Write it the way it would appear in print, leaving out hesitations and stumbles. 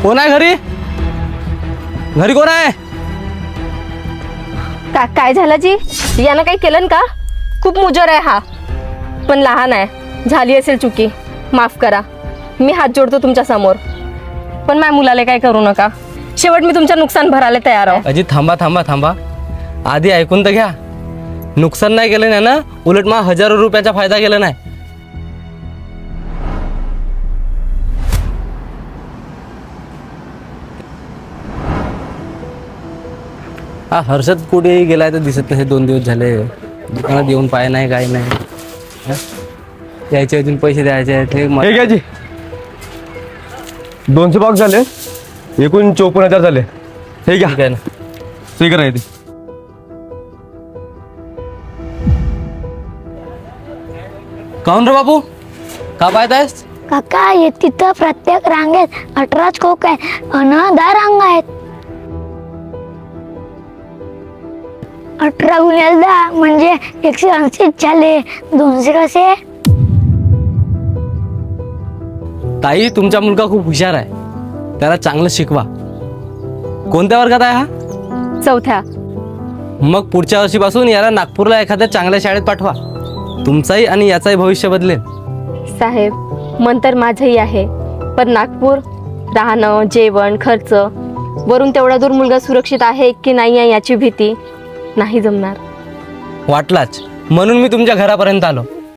कोण आहे घरी? घरी कोण आहे? काय झालं जी? यानं काही केलं का? खूप मुजोर आहे हा, पण लहान आहे, झाली असेल चुकी, माफ करा. मी हात जोडतो तुमच्या समोर, पण माझ्या मुलाला काय करू नका. शेवट मी तुमचं नुकसान भरायला तयार आहे. अजी थांबा थांबा थांबा, आधी ऐकून तर घ्या. नुकसान नाही केलं नाही ना, उलट मग हजारो रुपयाचा फायदा केला नाही. हा हर्षद कुठेही गेलाय तर दिसत नाही. 2 दिवस झाले दुकानात येऊन पाय नाही, काय नाही. यायचे अजून पैसे द्यायचे आहेत. हे घ्या जी, 200 बॉक्स झाले, एकूण 54,000 झाले. हे घ्या, ठीक आहे ना. सही करा इथे. काऊन रे बापू, का पाहत आहेस? काका हे तिथं प्रत्येक रांगेत 18 खोक आहेत अन 10 रांगा आहेत. 18 गुणिले 10 म्हणजे 180 झाले. 200 कसे? ताई, तुमचा मुलगा खूप हुशार आहे, त्याला चांगलं शिकवा. कोणत्या वर्गात आहे हा? चौथ्या. मग पुढच्या वर्षीपासून याला नागपूरला एखाद्या चांगल्या शाळेत पाठवा. तुमचाही आणि याचाही भविष्य बदलेल. साहेब, मन तर माझंही आहे, पण नागपूर, राहणं, जेवण, खर्च, वरून तेवढा दूर मुलगा सुरक्षित आहे की नाही आहे याची भीती. नाही जमणार. वाटलाच, म्हणून मी तुमच्या घरापर्यंत आलो.